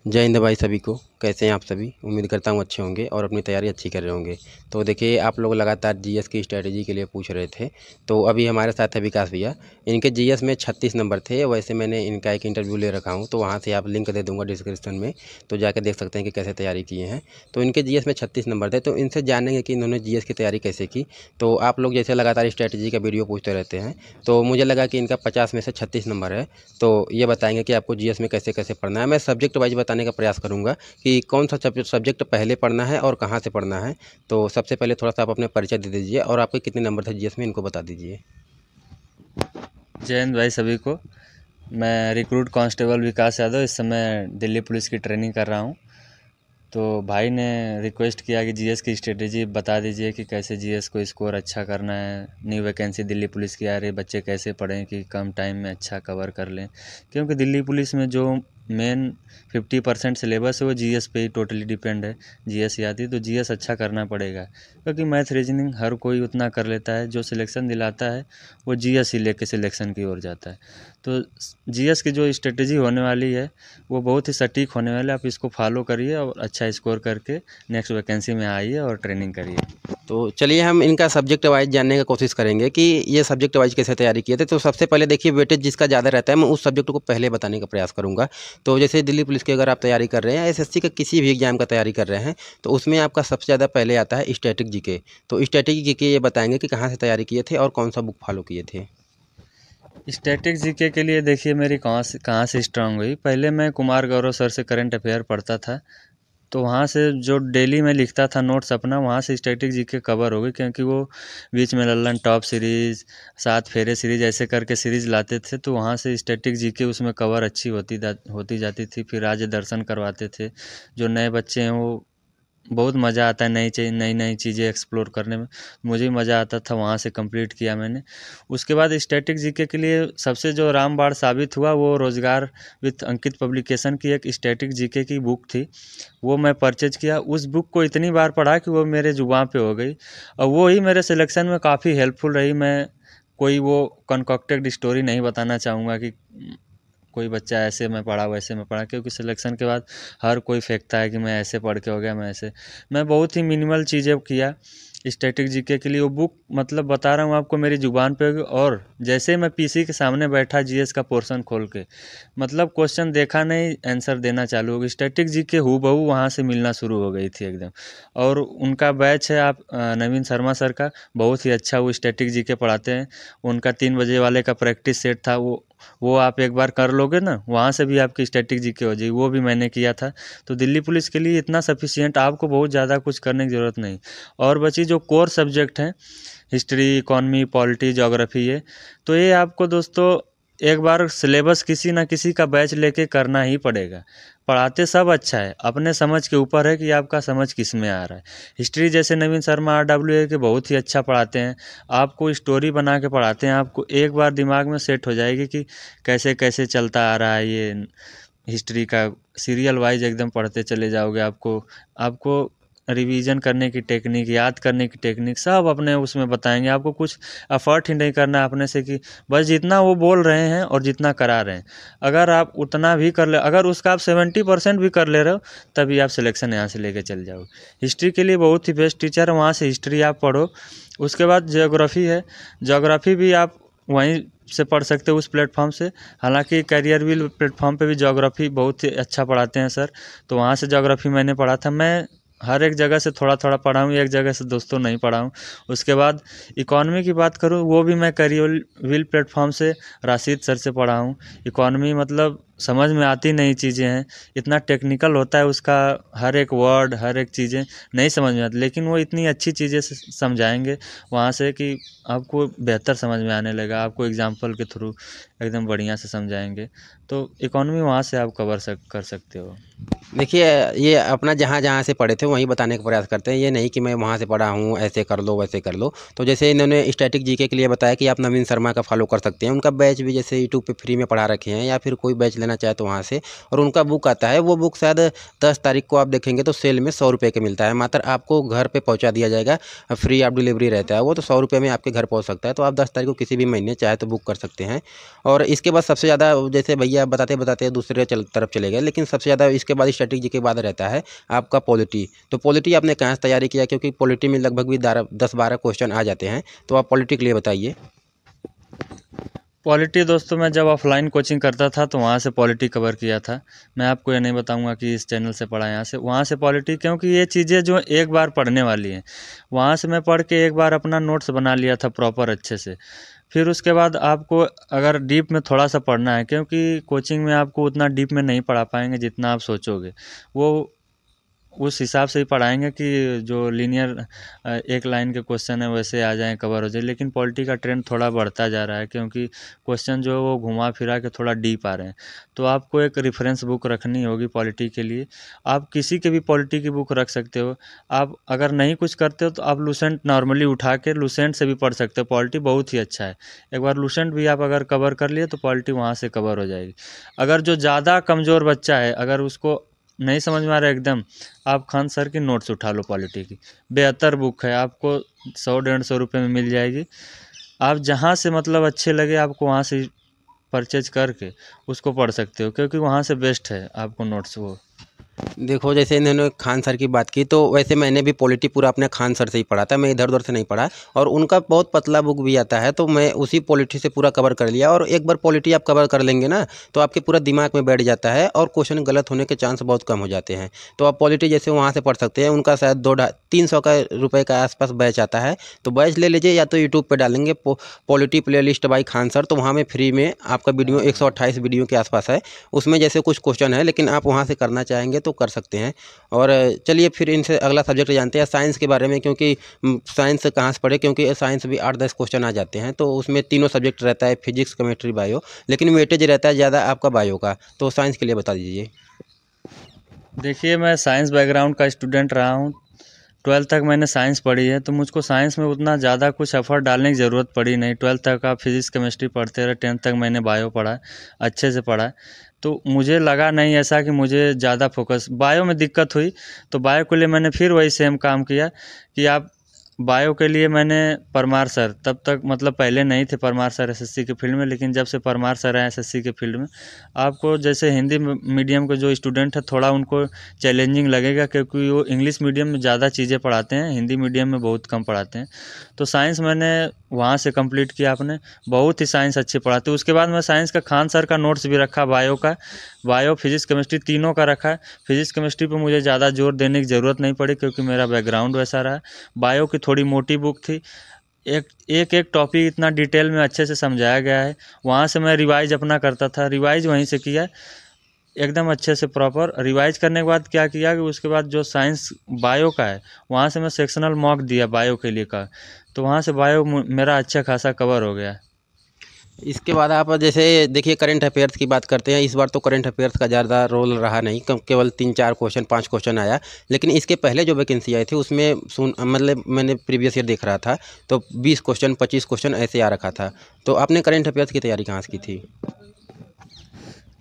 जय हिंद भाई सभी को। कैसे हैं आप सभी? उम्मीद करता हूँ अच्छे होंगे और अपनी तैयारी अच्छी कर रहे होंगे। तो देखिए, आप लोग लगातार जीएस की स्ट्रेटजी के लिए पूछ रहे थे, तो अभी हमारे साथ है विकास भैया। इनके जीएस में 36 नंबर थे। वैसे मैंने इनका एक इंटरव्यू ले रखा हूँ, तो वहाँ से आप लिंक दे दूँगा डिस्क्रिप्शन में, तो जाकर देख सकते हैं कि कैसे तैयारी किए हैं। तो इनके जीएस में 36 नंबर थे, तो इनसे जानेंगे कि इन्होंने जीएस की तैयारी कैसे की। तो आप लोग जैसे लगातार स्ट्रेटजी का वीडियो पूछते रहते हैं, तो मुझे लगा कि इनका 50 में से 36 नंबर है। तो ये बताएंगे कि आपको जीएस में कैसे कैसे पढ़ना है। मैं सब्जेक्ट वाइज बताने का प्रयास करूँगा कि कौन सा सब्जेक्ट पहले पढ़ना है और कहाँ से पढ़ना है। तो सबसे पहले थोड़ा सा आप अपने परिचय दे दीजिए और आपके कितने नंबर थे जीएस में, इनको बता दीजिए। जय हिंद भाई सभी को। मैं रिक्रूट कांस्टेबल विकास यादव इस समय दिल्ली पुलिस की ट्रेनिंग कर रहा हूं। तो भाई ने रिक्वेस्ट किया कि जीएस की स्ट्रेटेजी बता दीजिए कि कैसे जीएस को स्कोर अच्छा करना है। न्यू वैकेंसी दिल्ली पुलिस की आ रही है, बच्चे कैसे पढ़ें कि कम टाइम में अच्छा कवर कर लें, क्योंकि दिल्ली पुलिस में जो मेन 50% सिलेबस है वो जीएस पे ही टोटली डिपेंड है। जीएस आती है तो जीएस अच्छा करना पड़ेगा, क्योंकि मैथ रीजनिंग हर कोई उतना कर लेता है। जो सिलेक्शन दिलाता है वो जीएस ही लेके सिलेक्शन की ओर जाता है। तो जीएस की जो स्ट्रेटेजी होने वाली है वो बहुत ही सटीक होने वाली है। आप इसको फॉलो करिए और अच्छा स्कोर करके नेक्स्ट वैकेंसी में आइए और ट्रेनिंग करिए। तो चलिए हम इनका सब्जेक्ट वाइज जानने की कोशिश करेंगे कि ये सब्जेक्ट वाइज कैसे तैयारी किए थे। तो सबसे पहले देखिए, वेटेज जिसका ज़्यादा रहता है मैं उस सब्जेक्ट को पहले बताने का प्रयास करूँगा। तो जैसे दिल्ली पुलिस की अगर आप तैयारी कर रहे हैं या एसएससी का किसी भी एग्जाम का तैयारी कर रहे हैं, तो उसमें आपका सबसे ज़्यादा पहले आता है स्टैटिक जीके। तो स्टैटिक जीके ये बताएंगे कि कहाँ से तैयारी किए थे और कौन सा बुक फॉलो किए थे। स्टैटिक जीके के लिए देखिए मेरी कहाँ से स्ट्रांग हुई। पहले मैं कुमार गौरव सर से करंट अफेयर पढ़ता था, तो वहाँ से जो डेली मैं लिखता था नोट्स अपना, वहाँ से स्टैटिक जीके कवर हो गई, क्योंकि वो बीच में लल्लन टॉप सीरीज़, सात फेरे सीरीज ऐसे करके सीरीज़ लाते थे, तो वहाँ से स्टैटिक जीके उसमें कवर अच्छी होती जाती थी। फिर राज्य दर्शन करवाते थे। जो नए बच्चे हैं वो बहुत मज़ा आता है नई नई चीज़ें एक्सप्लोर करने में। मुझे मज़ा आता था, वहाँ से कंप्लीट किया मैंने। उसके बाद स्टैटिक जीके के लिए सबसे जो रामबाण साबित हुआ वो रोज़गार विथ अंकित पब्लिकेशन की एक स्टैटिक जीके की बुक थी। वो मैं परचेज किया। उस बुक को इतनी बार पढ़ा कि वो मेरे जुबान पे हो गई, और वो ही मेरे सिलेक्शन में काफ़ी हेल्पफुल रही। मैं कोई वो कंकॉक्टेड स्टोरी नहीं बताना चाहूँगा कि कोई बच्चा ऐसे में पढ़ा वैसे में पढ़ा, क्योंकि सिलेक्शन के बाद हर कोई फेंकता है कि मैं ऐसे पढ़ के हो गया, मैं बहुत ही मिनिमल चीज़ें किया स्टैटिक जीके के लिए। वो बुक मतलब बता रहा हूँ आपको, मेरी ज़ुबान पे होगी। और जैसे मैं पीसी के सामने बैठा जीएस का पोर्शन खोल के, मतलब क्वेश्चन देखा नहीं, आंसर देना चालू हो गई। स्टैटिक जीके हूबहू वहाँ से मिलना शुरू हो गई थी एकदम। और उनका बैच है आप नवीन शर्मा सर का, बहुत ही अच्छा वो स्टैटिक जीके पढ़ाते हैं। उनका 3 बजे वाले का प्रैक्टिस सेट था, वो आप एक बार कर लोगे ना, वहाँ से भी आपकी स्टैटिक जीके हो जाएगी। वो भी मैंने किया था। तो दिल्ली पुलिस के लिए इतना सफिशिएंट, आपको बहुत ज़्यादा कुछ करने की ज़रूरत नहीं। और बची जो कोर सब्जेक्ट हैं, हिस्ट्री, इकॉनमी, पॉलिटी, ज्योग्राफी, ये तो ये आपको दोस्तों एक बार सिलेबस किसी ना किसी का बैच लेके करना ही पड़ेगा। पढ़ाते सब अच्छा है, अपने समझ के ऊपर है कि आपका समझ किस में आ रहा है। हिस्ट्री जैसे नवीन शर्मा आरडब्ल्यूए के बहुत ही अच्छा पढ़ाते हैं। आपको स्टोरी बना के पढ़ाते हैं, आपको एक बार दिमाग में सेट हो जाएगी कि कैसे कैसे चलता आ रहा है ये हिस्ट्री का। सीरियल वाइज एकदम पढ़ते चले जाओगे। आपको आपको रिवीजन करने की टेक्निक, याद करने की टेक्निक सब अपने उसमें बताएंगे। आपको कुछ एफर्ट ही नहीं करना है अपने से, कि बस जितना वो बोल रहे हैं और जितना करा रहे हैं, अगर आप उतना भी कर ले, अगर उसका आप 70% भी कर ले रहे हो, तभी आप सिलेक्शन यहाँ से लेके चल जाओ। हिस्ट्री के लिए बहुत ही बेस्ट टीचर है, वहाँ से हिस्ट्री आप पढ़ो। उसके बाद ज्योग्राफी है, ज्योग्राफी भी आप वहीं से पढ़ सकते हो उस प्लेटफॉर्म से। हालांकि कैरियर व्हील प्लेटफॉर्म पे भी ज्योग्राफी बहुत ही अच्छा पढ़ाते हैं सर, तो वहाँ से ज्योग्राफी मैंने पढ़ा था। मैं हर एक जगह से थोड़ा थोड़ा पढ़ा हूँ, एक जगह से दोस्तों नहीं पढ़ा हूँ। उसके बाद इकॉनमी की बात करूँ, वो भी मैं कैरियर व्हील प्लेटफॉर्म से राशिद सर से पढ़ा हूँ। इकॉनमी मतलब समझ में आती नई चीज़ें हैं, इतना टेक्निकल होता है उसका, हर एक वर्ड हर एक चीज़ें नहीं समझ में आती, लेकिन वो इतनी अच्छी चीज़ें से समझाएंगे वहाँ से कि आपको बेहतर समझ में आने लगा। आपको एग्जाम्पल के थ्रू एकदम बढ़िया से समझाएंगे। तो इकॉनमी वहाँ से आप कर सकते हो। देखिए, ये अपना जहाँ जहाँ से पढ़े थे वहीं बताने का प्रयास करते हैं। ये नहीं कि मैं वहाँ से पढ़ा हूँ, ऐसे कर लो वैसे कर लो। तो जैसे इन्होंने स्टैटिक जीके के लिए बताया कि आप नवीन शर्मा का फॉलो कर सकते हैं। उनका बैच भी जैसे यूट्यूब पे फ्री में पढ़ा रखे हैं, या फिर कोई बैच लेना चाहे तो वहाँ से। और उनका बुक आता है, वो बुक शायद 10 तारीख को आप देखेंगे तो सेल में 100 रुपये का मिलता है, मात्र आपको घर पे पहुँचा दिया जाएगा, फ्री ऑफ डिलीवरी रहता है वो, तो 100 रुपये में आपके घर पहुँच सकता है। तो आप 10 तारीख को किसी भी महीने चाहे तो बुक कर सकते हैं। और इसके बाद सबसे ज़्यादा, जैसे भैया बताते बताते दूसरे तरफ चले गए, लेकिन सबसे ज़्यादा इसके बाद स्ट्रेटेजी के बाद रहता है आपका पॉलिटी। तो पॉलिटी आपने कहाँ से तैयारी किया, क्योंकि पॉलिटी में लगभग भी 10-12 क्वेश्चन आ जाते हैं, तो आप पॉलिटी के लिए बताइए। पॉलिटी दोस्तों मैं जब ऑफलाइन कोचिंग करता था तो वहाँ से पॉलिटी कवर किया था। मैं आपको ये नहीं बताऊंगा कि इस चैनल से पढ़ा, यहाँ से वहाँ से पॉलिटी, क्योंकि ये चीज़ें जो एक बार पढ़ने वाली हैं, वहाँ से मैं पढ़ के एक बार अपना नोट्स बना लिया था प्रॉपर अच्छे से। फिर उसके बाद आपको अगर डीप में थोड़ा सा पढ़ना है, क्योंकि कोचिंग में आपको उतना डीप में नहीं पढ़ा पाएंगे जितना आप सोचोगे, वो उस हिसाब से ही पढ़ाएंगे कि जो लीनियर एक लाइन के क्वेश्चन है वैसे आ जाएँ, कवर हो जाए। लेकिन पॉलिटी का ट्रेंड थोड़ा बढ़ता जा रहा है, क्योंकि क्वेश्चन जो है वो घुमा फिरा के थोड़ा डीप आ रहे हैं। तो आपको एक रेफरेंस बुक रखनी होगी पॉलिटी के लिए। आप किसी के भी पॉलिटी की बुक रख सकते हो। आप अगर नहीं कुछ करते हो तो आप लूसेंट नॉर्मली उठा के लूसेंट से भी पढ़ सकते हो। पॉलिटी बहुत ही अच्छा है, एक बार लूसेंट भी आप अगर कवर कर लिए तो पॉलिटी वहाँ से कवर हो जाएगी। अगर जो ज़्यादा कमज़ोर बच्चा है, अगर उसको नहीं समझ में आ रहा है एकदम, आप खान सर की नोट्स उठा लो पॉलिटी की। बेहतर बुक है, आपको 100-150 रुपये में मिल जाएगी। आप जहाँ से मतलब अच्छे लगे आपको वहाँ से परचेज करके उसको पढ़ सकते हो, क्योंकि वहाँ से बेस्ट है आपको नोट्स वो। देखो, जैसे इन्होंने खान सर की बात की, तो वैसे मैंने भी पॉलिटी पूरा अपने खान सर से ही पढ़ा था, मैं इधर उधर से नहीं पढ़ा। और उनका बहुत पतला बुक भी आता है, तो मैं उसी पॉलिटी से पूरा कवर कर लिया। और एक बार पॉलिटी आप कवर कर लेंगे ना, तो आपके पूरा दिमाग में बैठ जाता है और क्वेश्चन गलत होने के चांस बहुत कम हो जाते हैं। तो आप पॉलिटी जैसे वहाँ से पढ़ सकते हैं। उनका शायद 200-300 का रुपये का आसपास बैच आता है, तो बैच ले लीजिए, या तो यूट्यूब पर डालेंगे polity play list by Khan sir, तो वहाँ में फ्री में आपका वीडियो 128 वीडियो के आसपास है, उसमें जैसे कुछ क्वेश्चन है, लेकिन आप वहाँ से करना चाहेंगे तो कर सकते हैं। और चलिए फिर इनसे अगला सब्जेक्ट जानते हैं, साइंस के बारे में। क्योंकि साइंस कहाँ से पढ़े, क्योंकि साइंस भी 8-10 क्वेश्चन आ जाते हैं, तो उसमें तीनों सब्जेक्ट रहता है, फिजिक्स, केमिस्ट्री, बायो, लेकिन वेटेज रहता है ज़्यादा आपका बायो का। तो साइंस के लिए बता दीजिए। देखिए, मैं साइंस बैकग्राउंड का स्टूडेंट रहा हूँ, 12th तक मैंने साइंस पढ़ी है, तो मुझको साइंस में उतना ज़्यादा कुछ एफर्ट डालने की ज़रूरत पड़ी नहीं। 12th तक आप फिजिक्स केमिस्ट्री पढ़ते रहे, 10th तक मैंने बायो पढ़ा है, अच्छे से पढ़ा है। तो मुझे लगा नहीं ऐसा कि मुझे ज़्यादा फोकस बायो में दिक्कत हुई, तो बायो के लिए मैंने फिर वही सेम काम किया कि आप बायो के लिए मैंने परमार सर, तब तक मतलब पहले नहीं थे परमार सर एसएससी के फील्ड में, लेकिन जब से परमार सर आए एसएससी के फील्ड में, आपको जैसे हिंदी मीडियम के जो स्टूडेंट है थोड़ा उनको चैलेंजिंग लगेगा, क्योंकि वो इंग्लिश मीडियम में ज़्यादा चीज़ें पढ़ाते हैं, हिंदी मीडियम में बहुत कम पढ़ाते हैं। तो साइंस मैंने वहाँ से कंप्लीट किया, आपने बहुत ही साइंस अच्छे पढ़ाते। उसके बाद मैं साइंस का खान सर का नोट्स भी रखा, बायो का, बायो फिजिक्स केमिस्ट्री तीनों का रखा है। फिजिक्स केमिस्ट्री पे मुझे ज़्यादा जोर देने की ज़रूरत नहीं पड़ी, क्योंकि मेरा बैकग्राउंड वैसा रहा। बायो की थोड़ी मोटी बुक थी, एक टॉपिक इतना डिटेल में अच्छे से समझाया गया है, वहाँ से मैं रिवाइज अपना करता था, रिवाइज वहीं से किया एकदम अच्छे से प्रॉपर। रिवाइज करने के बाद क्या किया कि उसके बाद जो साइंस बायो का है वहाँ से मैं सेक्शनल मॉक दिया बायो के लिए का, तो वहाँ से बायो मेरा अच्छा खासा कवर हो गया। इसके बाद आप जैसे देखिए करंट अफेयर्स की बात करते हैं। इस बार तो करंट अफेयर्स का ज़्यादा रोल रहा नहीं, केवल 3-4 क्वेश्चन 5 क्वेश्चन आया। लेकिन इसके पहले जो वैकेंसी आई थी उसमें मतलब मैंने प्रीवियस ईयर देख रहा था, तो 20 क्वेश्चन 25 क्वेश्चन ऐसे आ रखा था। तो आपने करंट अफेयर्स की तैयारी कहाँ से की थी?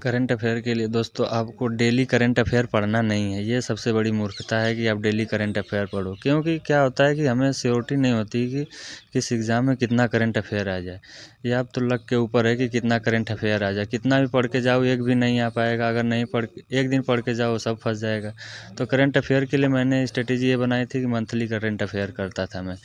करंट अफेयर के लिए दोस्तों आपको डेली करंट अफेयर पढ़ना नहीं है, ये सबसे बड़ी मूर्खता है कि आप डेली करंट अफेयर पढ़ो। क्योंकि क्या होता है कि हमें श्योरिटी नहीं होती कि किस एग्ज़ाम में कितना करंट अफेयर आ जाए। ये आप तो लक के ऊपर है कि कितना करंट अफेयर आ जाए। कितना भी पढ़ के जाओ एक भी नहीं आ पाएगा, अगर नहीं एक दिन पढ़ के जाओ सब फंस जाएगा। तो करंट अफेयर के लिए मैंने स्ट्रेटेजी ये बनाई थी कि मंथली करंट अफेयर करता था मैं।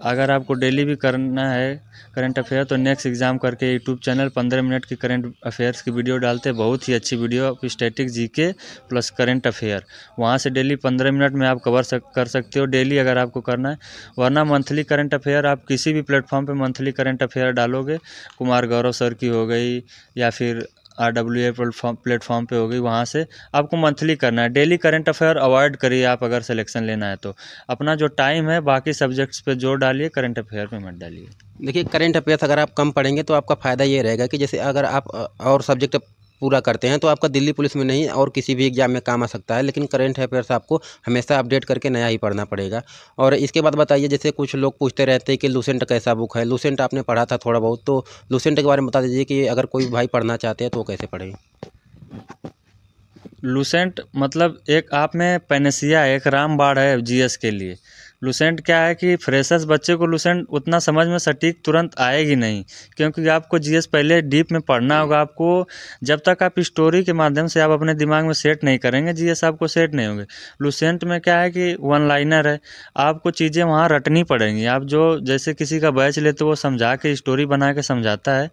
अगर आपको डेली भी करना है करंट अफेयर तो नेक्स्ट एग्ज़ाम करके यूट्यूब चैनल 15 मिनट की करंट अफेयर्स की वीडियो डालते हैं, बहुत ही अच्छी वीडियो, आप static GK plus current affair, वहाँ से डेली 15 मिनट में आप कर सकते हो डेली अगर आपको करना है। वरना मंथली करंट अफेयर आप किसी भी प्लेटफॉर्म पे मंथली करंट अफेयर डालोगे, कुमार गौरव सर की हो गई या फिर RWA प्लेटफॉर्म पे हो गई, वहाँ से आपको मंथली करना है। डेली करंट अफेयर अवॉइड करिए आप अगर सिलेक्शन लेना है तो। अपना जो टाइम है बाकी सब्जेक्ट्स पे जोर डालिए, करंट अफेयर पे मत डालिए। देखिए करंट अफेयर्स अगर आप कम पढ़ेंगे तो आपका फ़ायदा ये रहेगा कि जैसे अगर आप और सब्जेक्ट पूरा करते हैं तो आपका दिल्ली पुलिस में नहीं और किसी भी एग्जाम में काम आ सकता है। लेकिन करंट अफेयर्स आपको हमेशा अपडेट करके नया ही पढ़ना पड़ेगा। और इसके बाद बताइए, जैसे कुछ लोग पूछते रहते हैं कि लूसेंट कैसा बुक है। लूसेंट आपने पढ़ा था थोड़ा बहुत, तो लूसेंट के बारे में बता दीजिए कि अगर कोई भाई पढ़ना चाहते हैं तो वो कैसे पढ़े। लूसेंट मतलब एक आप में पैनेसिया है, एक रामबाण है जीएस के लिए। लूसेंट क्या है कि फ्रेशर्स बच्चे को लूसेंट उतना समझ में सटीक तुरंत आएगी नहीं, क्योंकि आपको जीएस पहले डीप में पढ़ना होगा। आपको जब तक आप स्टोरी के माध्यम से आप अपने दिमाग में सेट नहीं करेंगे, जीएस आपको सेट नहीं होंगे। लूसेंट में क्या है कि वन लाइनर है, आपको चीज़ें वहाँ रटनी पड़ेंगी। आप जो जैसे किसी का बैच लेते वो समझा के स्टोरी बना के समझाता है,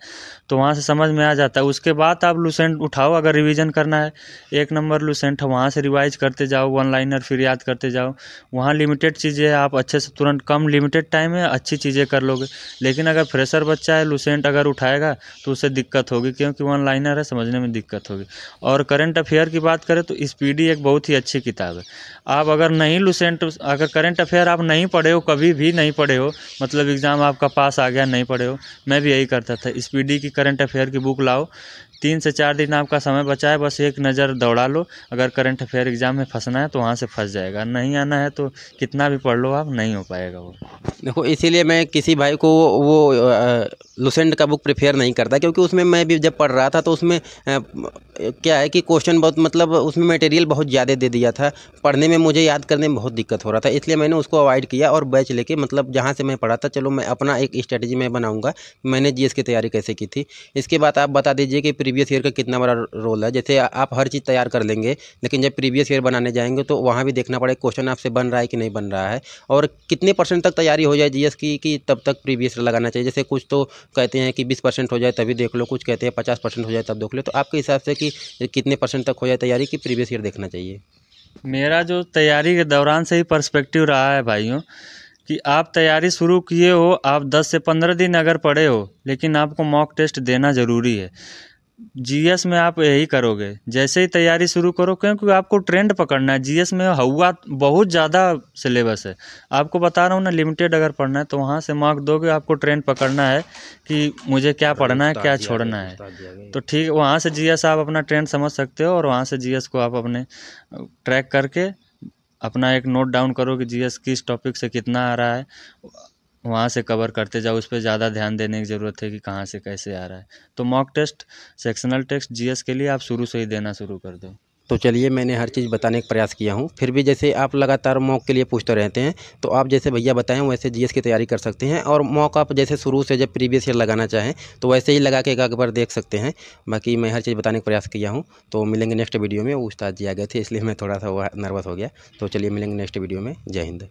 तो वहाँ से समझ में आ जाता है। उसके बाद आप लूसेंट उठाओ, अगर रिवीजन करना है, एक नंबर लूसेंट है, वहाँ से रिवाइज करते जाओ, वन लाइनर फिर याद करते जाओ। वहाँ लिमिटेड चीज़ें आप अच्छे से तुरंत कम लिमिटेड टाइम में अच्छी चीज़ें कर लोगे। लेकिन अगर फ्रेशर बच्चा है, लूसेंट अगर उठाएगा तो उसे दिक्कत होगी, क्योंकि वन लाइनर है, समझने में दिक्कत होगी। और करंट अफेयर की बात करें तो स्पीडी एक बहुत ही अच्छी किताब है। आप अगर नहीं लूसेंट, अगर करंट अफेयर आप नहीं पढ़े हो, कभी भी नहीं पढ़े हो, मतलब एग्ज़ाम आपका पास आ गया नहीं पढ़े हो, मैं भी यही करता था। स्पीडी की करंट अफेयर की बुक लाओ, 3 से 4 दिन आपका समय बचा है, बस एक नज़र दौड़ा लो। अगर करंट अफेयर एग्ज़ाम में फंसना है तो वहाँ से फंस जाएगा, नहीं आना है तो कितना भी पढ़ लो आप, नहीं हो पाएगा वो। देखो, इसीलिए मैं किसी भाई को वो लुसेंट का बुक प्रेफर नहीं करता, क्योंकि उसमें मैं भी जब पढ़ रहा था तो उसमें क्या है कि क्वेश्चन बहुत, मतलब उसमें मटेरियल बहुत ज़्यादा दे दिया था, पढ़ने में मुझे याद करने में बहुत दिक्कत हो रहा था। इसलिए मैंने उसको अवॉइड किया और बैच लेके, मतलब जहाँ से मैं पढ़ा था, चलो मैं अपना एक स्ट्रेटजी मैं बनाऊँगा। मैंने जीएस की तैयारी कैसे की थी। इसके बाद आप बता दीजिए कि प्रीवियस ईयर का कितना बड़ा रोल है। जैसे आप हर चीज़ तैयार कर लेंगे, लेकिन जब प्रीवियस ईयर बनाने जाएंगे तो वहाँ भी देखना पड़ेगा क्वेश्चन आपसे बन रहा है कि नहीं बन रहा है, और कितने % तक तैयारी हो जाए जीएस की कि तब तक प्रीवियस लगाना चाहिए। जैसे कुछ तो कहते हैं कि 20% हो जाए तभी देख लो, कुछ कहते हैं 50% हो जाए तब देख लो। तो आपके हिसाब से कि कितने % तक हो जाए तैयारी कि प्रीवियस ईयर देखना चाहिए? मेरा जो तैयारी के दौरान से ही पर्सपेक्टिव रहा है भाइयों, कि आप तैयारी शुरू किए हो, आप 10 से 15 दिन अगर पढ़े हो, लेकिन आपको मॉक टेस्ट देना ज़रूरी है। जीएस में आप यही करोगे, जैसे ही तैयारी शुरू करो, क्योंकि आपको ट्रेंड पकड़ना है। जीएस में हुआ बहुत ज़्यादा सिलेबस है, आपको बता रहा हूँ ना। लिमिटेड अगर पढ़ना है तो वहाँ से मार्क दोगे, आपको ट्रेंड पकड़ना है कि मुझे क्या पढ़ना है, क्या छोड़ना है। तो ठीक, वहाँ से जीएस आप अपना ट्रेंड समझ सकते हो, और वहाँ से जीएस को आप अपने ट्रैक करके अपना एक नोट डाउन करो कि जीएस किस टॉपिक से कितना आ रहा है, वहाँ से कवर करते जाओ। उस पर ज़्यादा ध्यान देने की ज़रूरत है कि कहाँ से कैसे आ रहा है। तो mock test, sectional test GS के लिए आप शुरू से ही देना शुरू कर दो। तो चलिए, मैंने हर चीज़ बताने का प्रयास किया हूँ। फिर भी जैसे आप लगातार मॉक के लिए पूछते रहते हैं, तो आप जैसे भैया बताएं वैसे जीएस की तैयारी कर सकते हैं, और मॉक आप जैसे शुरू से जब प्रीवियस ईयर लगाना चाहें तो वैसे ही लगा के एक बार देख सकते हैं। बाकी मैं हर चीज़ बताने का प्रयास किया हूँ। तो मिलेंगे नेक्स्ट वीडियो में। वो उस्ताद जी आ गए थे, इसलिए मैं थोड़ा सा नर्वस हो गया। तो चलिए मिलेंगे नेक्स्ट वीडियो में। जय हिंद।